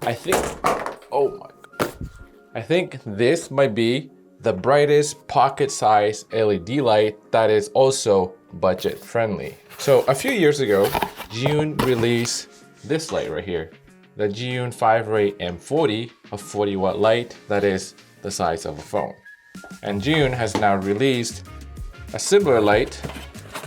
I think, oh my God. I think this might be the brightest pocket size LED light that is also budget friendly. So a few years ago, Zhiyun released this light right here, the Zhiyun Fiveray M40, a 40-watt light that is the size of a phone. And Zhiyun has now released a similar light,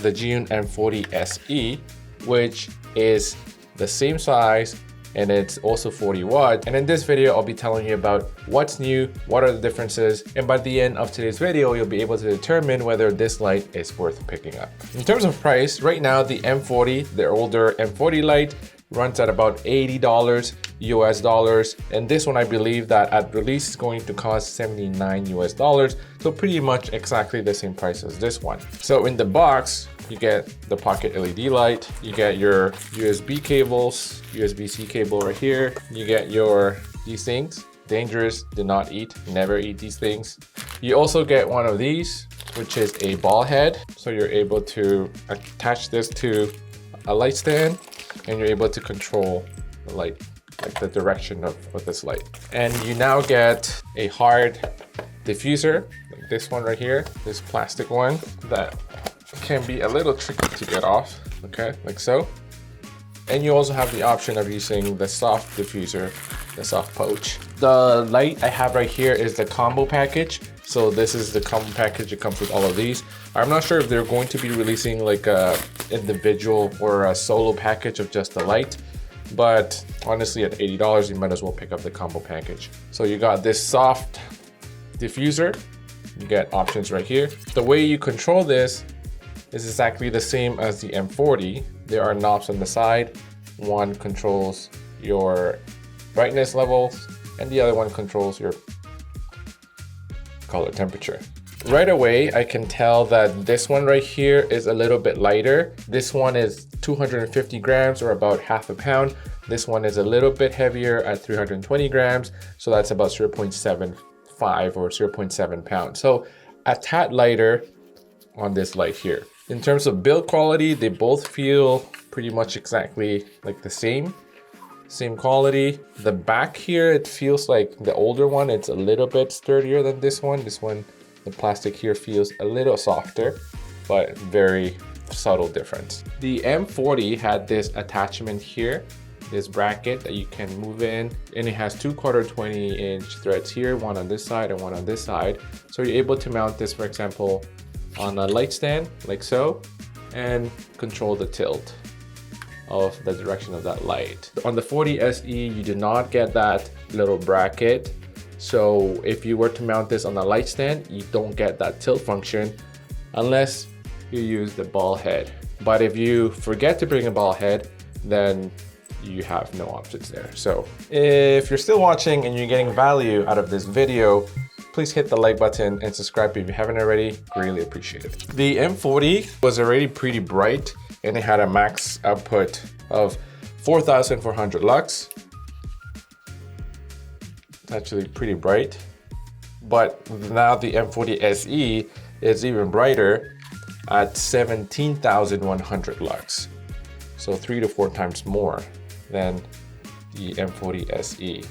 the Zhiyun M40 SE, which is the same size and it's also 40 watt. And in this video, I'll be telling you about what's new, what are the differences, and by the end of today's video, you'll be able to determine whether this light is worth picking up. In terms of price, right now the M40, the older M40 light, runs at about $80 US dollars, and this one I believe that at release is going to cost 79 US dollars, so pretty much exactly the same price as this one. So in the box, you get the pocket LED light, you get your USB cables, USB-C cable right here, you get these things, dangerous, do not eat, never eat these things. You also get one of these, which is a ball head, so you're able to attach this to a light stand and you're able to control the light, like the direction of this light. And you now get a hard diffuser, like this one right here, this plastic one that can be a little tricky to get off, okay, like so. And you also have the option of using the soft diffuser, the soft pouch. The light I have right here is the combo package. So this is the combo package, it comes with all of these. I'm not sure if they're going to be releasing like a individual or a solo package of just the light, but honestly at $80, you might as well pick up the combo package. So you got this soft diffuser, you get options right here. The way you control this is exactly the same as the M40. There are knobs on the side. One controls your brightness levels and the other one controls your color temperature. Right away, I can tell that this one right here is a little bit lighter. This one is 250 grams or about half a pound. This one is a little bit heavier at 320 grams. So that's about 0.75 or 0.7 pounds. So a tad lighter on this light here. In terms of build quality, they both feel pretty much exactly like the same quality. The back here, it feels like the older one, it's a little bit sturdier than this one. This one, the plastic here feels a little softer, but very subtle difference. The M40 had this attachment here, this bracket that you can move in, and it has two 1/4-20-inch threads here, one on this side and one on this side. So you're able to mount this, for example, on a light stand like so, and control the tilt of the direction of that light. On the 40 SE, you do not get that little bracket. So if you were to mount this on a light stand, you don't get that tilt function unless you use the ball head. But if you forget to bring a ball head, then you have no options there. So if you're still watching and you're getting value out of this video, please hit the like button and subscribe if you haven't already. Really appreciate it. The M40 was already pretty bright and it had a max output of 4,400 lux. It's actually pretty bright. But now the M40 SE is even brighter at 17,100 lux. So 3 to 4 times more than the M40 SE.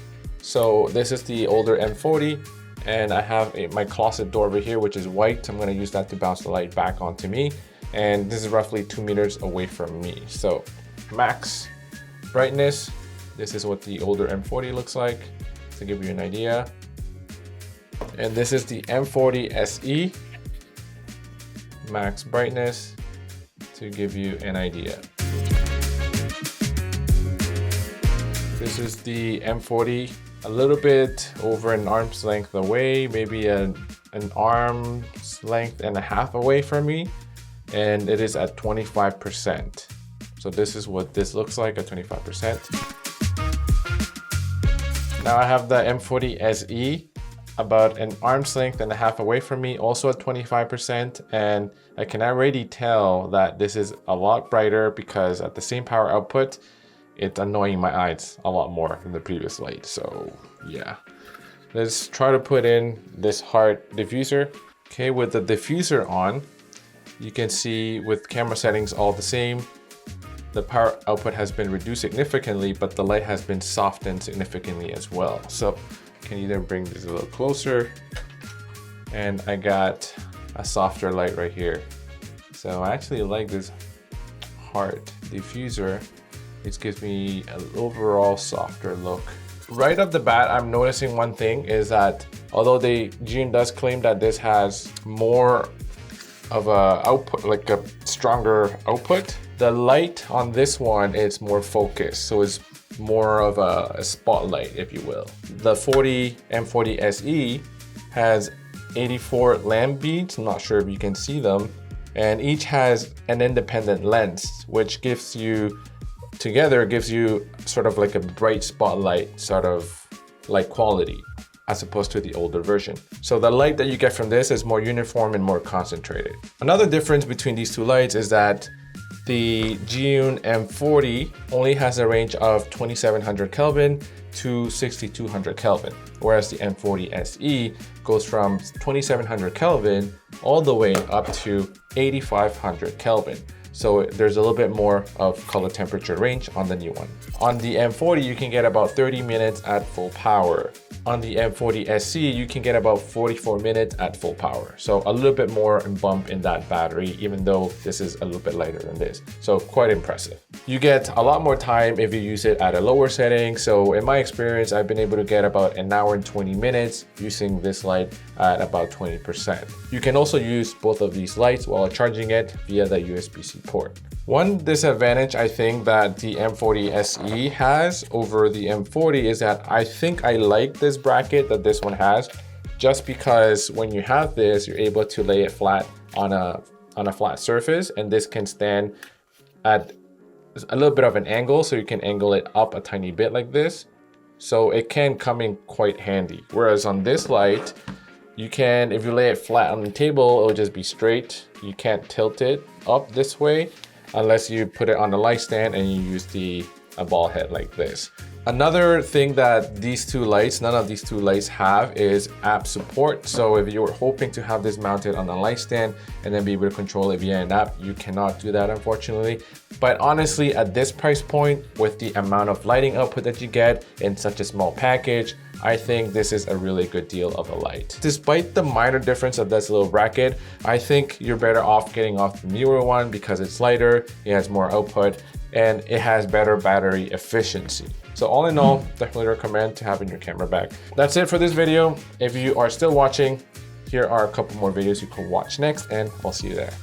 So this is the older M40. And I have my closet door over here, which is white. I'm gonna use that to bounce the light back onto me. And this is roughly 2 meters away from me. So max brightness, this is what the older M40 looks like, to give you an idea. And this is the M40 SE, max brightness, to give you an idea. This is the M40. A little bit over an arm's length away, maybe an arm's length and a half away from me, and it is at 25%. So this is what this looks like at 25%. Now I have the M40 SE about an arm's length and a half away from me, also at 25%, and I can already tell that this is a lot brighter because at the same power output, it's annoying my eyes a lot more than the previous light. So yeah, let's try to put in this hard diffuser. Okay, with the diffuser on, you can see with camera settings all the same, the power output has been reduced significantly, but the light has been softened significantly as well. So can either bring this a little closer, and I got a softer light right here. So I actually like this heart diffuser. It gives me an overall softer look. Right off the bat, I'm noticing one thing is that although Zhiyun does claim that this has more of a output, like a stronger output, the light on this one is more focused. So it's more of a spotlight, if you will. The M40 SE has 84 lamp beads. I'm not sure if you can see them. And each has an independent lens, which gives you sort of like a bright spotlight sort of light quality, as opposed to the older version. So the light that you get from this is more uniform and more concentrated. Another difference between these two lights is that the Zhiyun M40 only has a range of 2700 Kelvin to 6200 Kelvin, whereas the M40 SE goes from 2700 Kelvin all the way up to 8500 Kelvin. So there's a little bit more of color temperature range on the new one. On the M40, you can get about 30 minutes at full power. On the M40 SE, you can get about 44 minutes at full power. So a little bit more bump in that battery, even though this is a little bit lighter than this. So quite impressive. You get a lot more time if you use it at a lower setting. So in my experience, I've been able to get about an hour and 20 minutes using this light at about 20%. You can also use both of these lights while charging it via the USB-C port. One disadvantage I think that the M40 SE has over the M40 is that I think I like this bracket that this one has, just because when you have this, you're able to lay it flat on a flat surface, and this can stand at a little bit of an angle, so you can angle it up a tiny bit like this. So it can come in quite handy. Whereas on this light, you can, if you lay it flat on the table, it'll just be straight. You can't tilt it up this way unless you put it on the light stand and you use a ball head like this. Another thing that none of these two lights have is app support. So if you were hoping to have this mounted on a light stand and then be able to control it via an app, you cannot do that, unfortunately. But honestly, at this price point, with the amount of lighting output that you get in such a small package, I think this is a really good deal of a light. Despite the minor difference of this little bracket, I think you're better off getting off the newer one because it's lighter, it has more output, and it has better battery efficiency. So all in all, definitely recommend to having your camera bag. That's it for this video. If you are still watching, here are a couple more videos you can watch next, and I'll see you there.